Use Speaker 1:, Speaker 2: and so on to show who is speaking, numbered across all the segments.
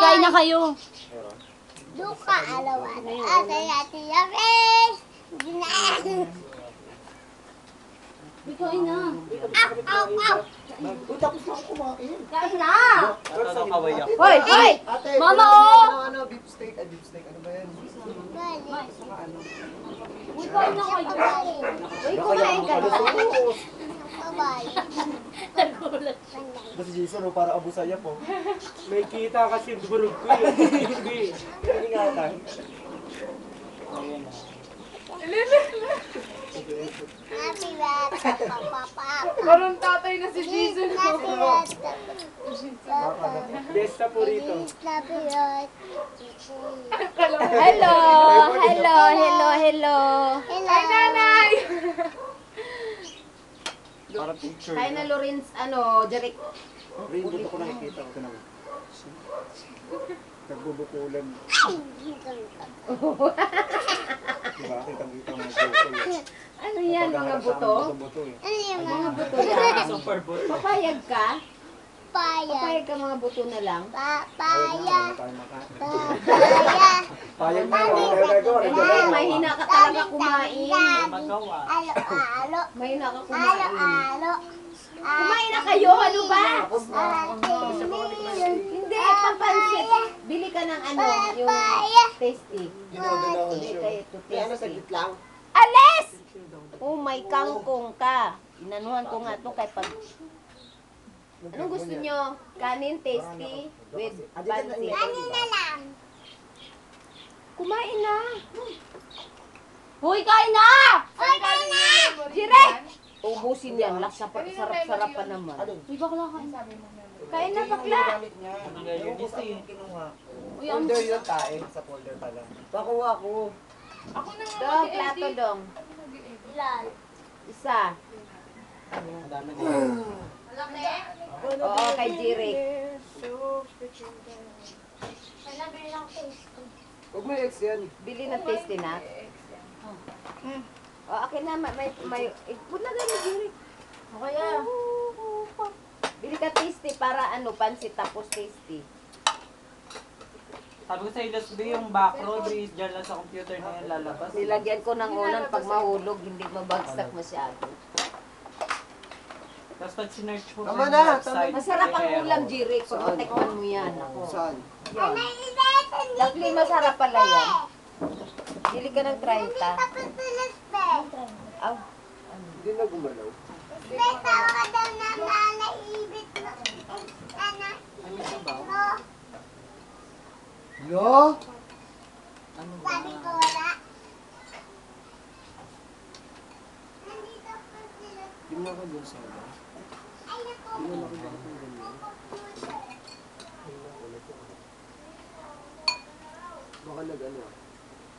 Speaker 1: kain na kayo.
Speaker 2: Duka, alawan. Ate, ate, yes! Ginahin.
Speaker 1: Kain na.
Speaker 2: Au, au.
Speaker 3: Tapos na ako kumain.
Speaker 1: Kain na.
Speaker 4: Hoy, hoy!
Speaker 3: Ate,
Speaker 1: Mama, oh!
Speaker 3: Ano, beef steak. Beef steak. Ano ba yan?
Speaker 1: Uy, kain na kayo.
Speaker 4: Uy, kumain ka na.
Speaker 2: Bye-bye.
Speaker 3: Kasi Jason, para abusaya po.
Speaker 5: May kita kasi durog ko eh.
Speaker 3: Ingatan.
Speaker 2: Happy birthday, Papa.
Speaker 6: Parang tatay na si Jason.
Speaker 2: Happy birthday.
Speaker 5: Besta po rito.
Speaker 2: Happy birthday.
Speaker 4: Hello! Hello! Hello! Hello!
Speaker 2: Hello.
Speaker 6: Nanay!
Speaker 3: Para picture.
Speaker 4: Kaya na Lorenz, ano, Jeric.
Speaker 3: Rin, dito ko nakikita. Ito naman. Nagbubukulan. Diba? Kitang-kita mga buto.
Speaker 4: Ano yan, mga buto?
Speaker 3: Buto eh.
Speaker 2: Ano yung mga
Speaker 4: Buto yan.
Speaker 5: Super buto.
Speaker 4: Papayag ka?
Speaker 2: papaya?
Speaker 4: Papayag ka mga buto na lang?
Speaker 2: Papaya.
Speaker 3: Tayo makain.
Speaker 2: Papaya.
Speaker 3: Payag na yun.
Speaker 4: Ay, mahina ka talaga kumain.
Speaker 5: Magawa.
Speaker 2: Alo-alo.
Speaker 4: Mahina ka kumain.
Speaker 2: Alo-alo.
Speaker 4: Kumain na kayo, ano ba?
Speaker 2: Ate,
Speaker 4: Hindi, papansit. Bili ka ng ano, yung tasty. Bili kayo ito, tasty.
Speaker 3: lang.
Speaker 4: Alis! Oh, may kangkong ka. Inanuhan ko nga ito kay pag... Anong gusto nyo? Kanin, tasty, with pansit.
Speaker 2: kanina lang.
Speaker 4: Kumain na.
Speaker 1: Uy, kain na!
Speaker 2: Okay na.
Speaker 4: Jire! Ubusin yan. Sarap-sarap pa naman.
Speaker 1: Uy, bakla kain.
Speaker 4: Kain na, bakla.
Speaker 1: Uy, ang...
Speaker 3: Folder yun tayo. Sa folder pala. Pakuha ko.
Speaker 6: Ako na nga
Speaker 4: Dong, plato dong.
Speaker 2: Lol.
Speaker 4: Isa. Oo, kay Jire.
Speaker 2: Nabili lang tasty.
Speaker 3: Huwag mo yung X yan.
Speaker 4: Bili ng tasty na. O, akin na. May... Puna gano'n, Jire.
Speaker 1: Okay ah.
Speaker 4: Bili ka tasty para ano, pansit tapos tasty.
Speaker 5: Sabi ko sa ilas B, yung back road, dyan lang sa computer na yan lalabas.
Speaker 4: Nilagyan ko ng unan pag mahulog, hindi mabagsak masyado.
Speaker 5: Tapos pag sinearch mo
Speaker 3: Tama
Speaker 5: sa
Speaker 3: na,
Speaker 5: website,
Speaker 4: Masarap ang
Speaker 5: eh,
Speaker 4: ulam, Jire. Protektan mo yan. Ako.
Speaker 3: Saan?
Speaker 4: Yan. Dakli, masarap pala yan. Bili ka ng 30.
Speaker 2: Tapos tulis, be.
Speaker 4: Aw.
Speaker 3: Hindi na gumalaw.
Speaker 2: Be, tawa ka daw na naibit mo. Ano?
Speaker 5: Ay, may sabaw.
Speaker 2: No.
Speaker 3: Yo!
Speaker 2: Sabi ko wala. Nandito po sila.
Speaker 3: Hindi mo ako dun sa ano.
Speaker 2: Ay, naku.
Speaker 3: Hindi mo ako dun sa ano. Baka nag-ano.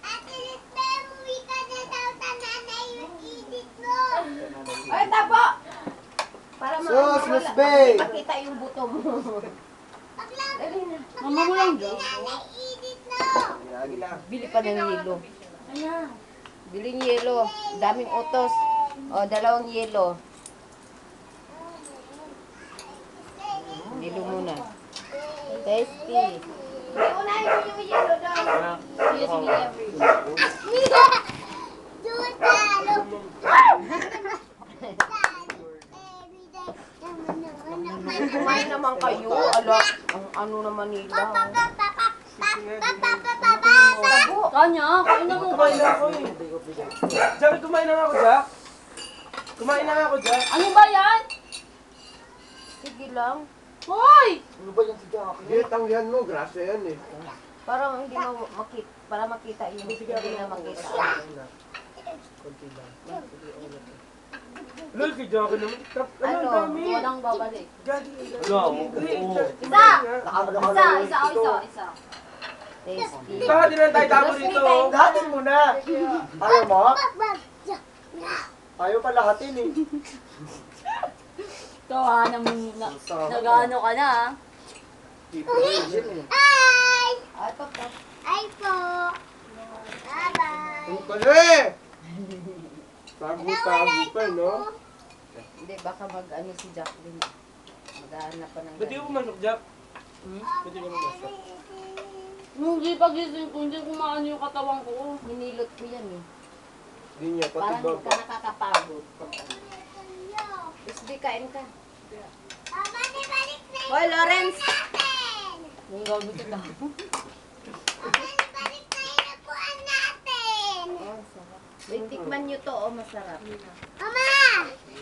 Speaker 2: Ate Lisbe, umuwi ka na daw sa nanay yung edit mo.
Speaker 4: Ay, tapo! Para
Speaker 3: Sus, Miss Bay!
Speaker 4: makita yung buto mo. Dali na.
Speaker 1: Mama mo lang daw.
Speaker 2: Nanay edit mo.
Speaker 3: Lagi lang.
Speaker 4: Bili pa ng yelo.
Speaker 1: Ayan.
Speaker 4: Biling yelo. Daming utos. O, 2 yelo. Yelo muna. Tasty. Unahin mo yung yelo daw.
Speaker 1: Yes, me every.
Speaker 2: Tutalo.
Speaker 4: Kumain naman kayo. Ala, ang ano naman nila. Tabo.
Speaker 1: Kanya, kain na mo.
Speaker 5: Kumain na ako eh. Jack, kumain na nga ako, Jack. Kumain na nga ako, Jack.
Speaker 1: Ano ba yan?
Speaker 4: Sige lang.
Speaker 1: Hoy!
Speaker 3: Ano ba yung si Jackie? Gitang yan mo, grasya yan eh.
Speaker 4: Parang hindi mo makita. Para makita yung hindi na makita.
Speaker 3: Konti lang.
Speaker 5: Lol, si Jack naman.
Speaker 4: Ano?
Speaker 1: Walang babalik.
Speaker 5: Ano? Oo.
Speaker 1: Isa! Isa.
Speaker 4: Tasty.
Speaker 5: Baka din lang tayo tabo rito.
Speaker 3: Lahatin mo na! Ayaw mo? Ayaw pa lahatin eh.
Speaker 1: Ito nag-ano ka na ah.
Speaker 3: Virgin eh.
Speaker 2: Ay!
Speaker 4: Ay, papa.
Speaker 2: Ay po. Bye-bye.
Speaker 3: Ang pala eh! Tago-tago pa no?
Speaker 4: Hindi, baka mag-ano si Jacqueline. Maghahanap pa ng
Speaker 5: Ba't di ko pumasok, Jack?
Speaker 3: Pwede ka magbasa.
Speaker 1: Nung di pagising ko, hindi kumaano yung katawan ko.
Speaker 4: Hinilot ko yan eh.
Speaker 3: Hindi niya, pati
Speaker 4: Parang hindi
Speaker 3: baba.
Speaker 4: ka nakakapagod. Tapos di kain ka.
Speaker 2: Mama, nibalik na yung
Speaker 4: Hoy, Lawrence!
Speaker 2: natin.
Speaker 1: Nung gabi kita.
Speaker 2: Mama, nibalik na yung upuan natin.
Speaker 4: Oh, sarap. Wait, tikman nyo to. Oh, masarap.
Speaker 2: Mama,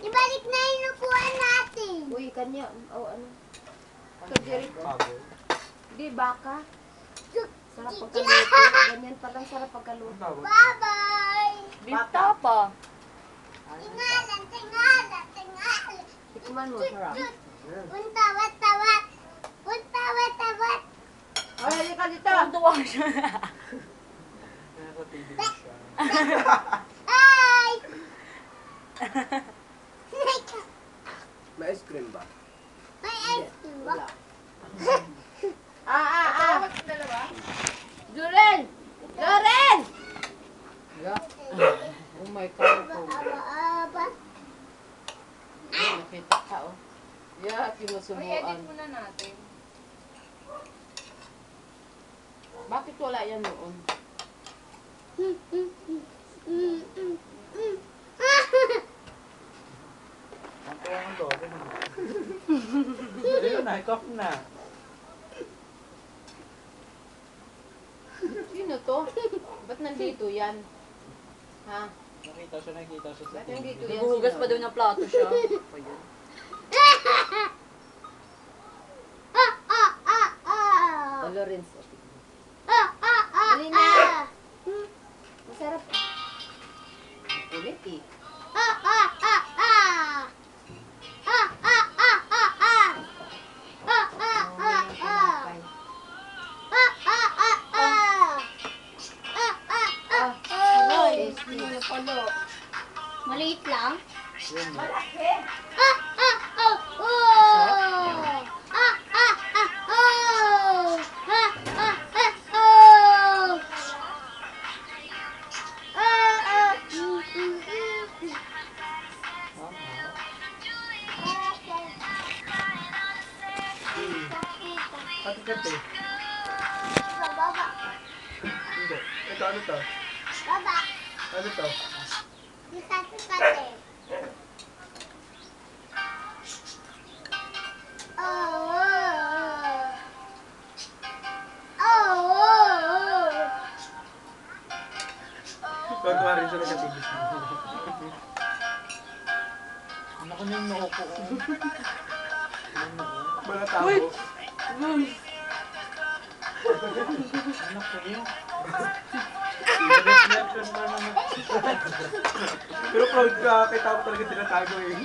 Speaker 2: ibalik na yung upuan natin.
Speaker 4: Uy, kanya. Oh, ano? Kajiri. Di, baka. Sarap pagkaluto. Ganyan palang sarap pagkaluto.
Speaker 2: Bye-bye.
Speaker 1: Beef tapa.
Speaker 2: Tingalan, tingalan, tingalan.
Speaker 4: Tikman mo, sarap.
Speaker 2: Untawat-tawat. Untawat-tawat.
Speaker 4: Ay, halika dito.
Speaker 1: Tuwa siya.
Speaker 2: Ay!
Speaker 3: May ice cream ba?
Speaker 2: May ice cream ba?
Speaker 4: Juren! Juren! Oh my God.
Speaker 2: Aba-aba.
Speaker 4: Nakita ka, oh. Yeah,
Speaker 6: Uy, edit
Speaker 4: sinusubuan.
Speaker 6: muna natin.
Speaker 4: Bakit wala yan noon?
Speaker 5: Ang tuwa ng lobo. Ayun na, cough na.
Speaker 4: Sino to? Ba't nandito yan? Ha?
Speaker 5: Nakita siya sa
Speaker 4: Ba't
Speaker 5: TV.
Speaker 4: nandito yan?
Speaker 1: Naghuhugas pa daw ng plato siya.
Speaker 4: Oh, Lawrence.
Speaker 2: Dali
Speaker 4: na. Masarap. Ulit eh.
Speaker 2: Maliit lang?
Speaker 5: Yun,
Speaker 3: Kati-kati.
Speaker 2: Baba.
Speaker 3: Hindi. Ito, ano to?
Speaker 2: Baba.
Speaker 3: Ano to?
Speaker 2: Kati-kati.
Speaker 3: Tuwa rin siya nagkatigis.
Speaker 5: Ano ko yung noo ko?
Speaker 3: Wala tao.
Speaker 5: Ano ko yun? Reflection na naman.
Speaker 3: Pero proud ka, kay tao talaga tinatago eh.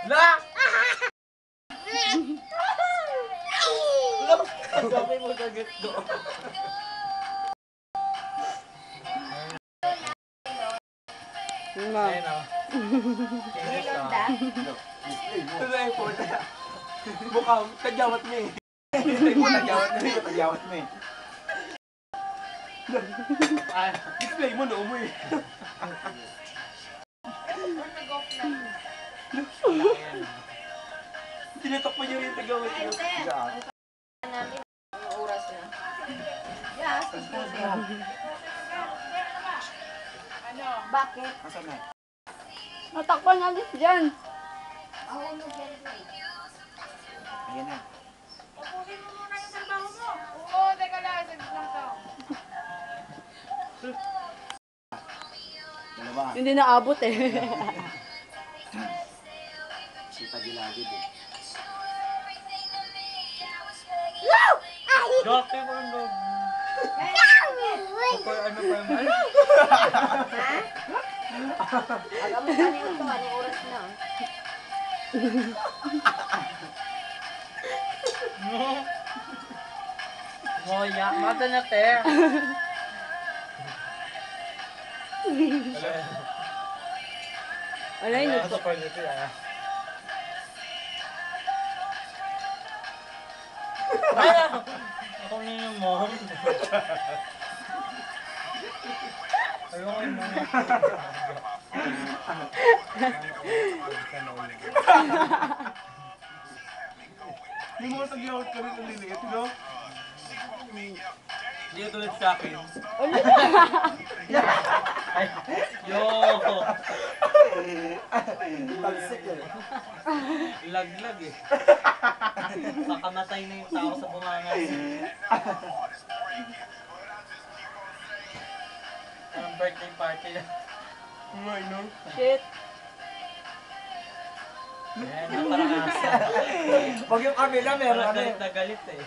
Speaker 5: La! Ang sabi mo kagat doon. Ayun o.
Speaker 4: Nilanda.
Speaker 3: Ito na yung puta. Mukhang tagyawat mo eh. Tagyawat mo eh. Display mo, noo mo eh.
Speaker 6: Nag-off na.
Speaker 3: Tinatok mo niya rin yung tagyawat mo.
Speaker 4: Namin yung oras na. Yes,
Speaker 6: Ano?
Speaker 4: bakit?
Speaker 5: Asan na?
Speaker 1: Natakpan alis dyan.
Speaker 5: Ayan na.
Speaker 6: Upusin mo muna yung trabaho mo. Oo, teka lang. Saglit lang to.
Speaker 5: Dalawa.
Speaker 1: Hindi naabot eh.
Speaker 5: Si Tagilagid eh. Dati ko ang dog. Ano pa yung ano?
Speaker 4: Alam mo kanina ito, anong oras na?
Speaker 5: Moya, mata na te.
Speaker 1: Ano yun?
Speaker 5: Sa pagdating ah. Ako na yung mom. Ayoko yung mom.
Speaker 3: May mga tagyawat ka rin ang liliit, no?
Speaker 7: Hindi ka tulad sa akin. Yo!
Speaker 5: Talsik eh.
Speaker 7: Laglag eh. Kakamatay na yung tao sa bunganga. Anong birthday party na?
Speaker 3: May, no?
Speaker 4: Shit.
Speaker 7: Yan, na parang asa.
Speaker 5: Pag yung kabila, meron
Speaker 7: Parang
Speaker 5: ano
Speaker 7: galit
Speaker 5: eh.
Speaker 7: na galit eh.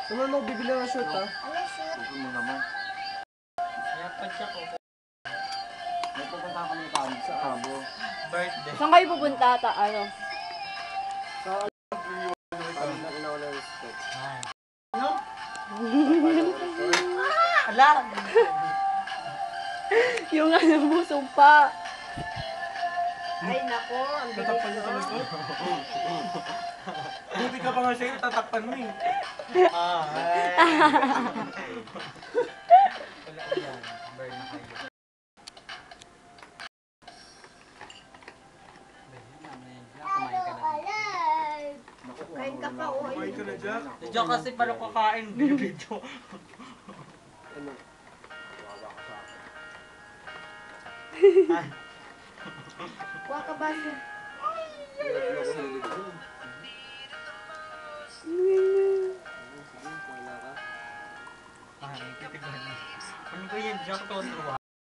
Speaker 5: Ano mo bibili ng shoot ha?
Speaker 2: Ano shoot?
Speaker 5: Huwag mo naman.
Speaker 7: Kaya pag siya ko,
Speaker 5: May pupunta kami ng tawag sa Abo.
Speaker 7: birthday.
Speaker 1: Saan kayo pupunta ata? Ano?
Speaker 5: Parang nakinawa ng respect.
Speaker 7: Ala!
Speaker 1: Yung ano mo, sumpa.
Speaker 4: Ay, nako. Ang bilis.
Speaker 3: Tatakpan niya talaga. Buti ka pa nga siya yung tatakpan mo eh.
Speaker 7: Ah, wala yan. Burn na kayo. Kumain ka na.
Speaker 2: Alive!
Speaker 4: Kain ka pa, oh.
Speaker 3: Kumain ka na, Jack.
Speaker 7: Diyan kasi paano kakain, binibidyo.
Speaker 5: Ano? Wawa ka sa akin.
Speaker 4: Kuha ka ba?
Speaker 5: Hirap na ko hilig dun. Sige, wala ka.
Speaker 7: Ah, titigan. Ano ba yan, Jack? Tonro ha?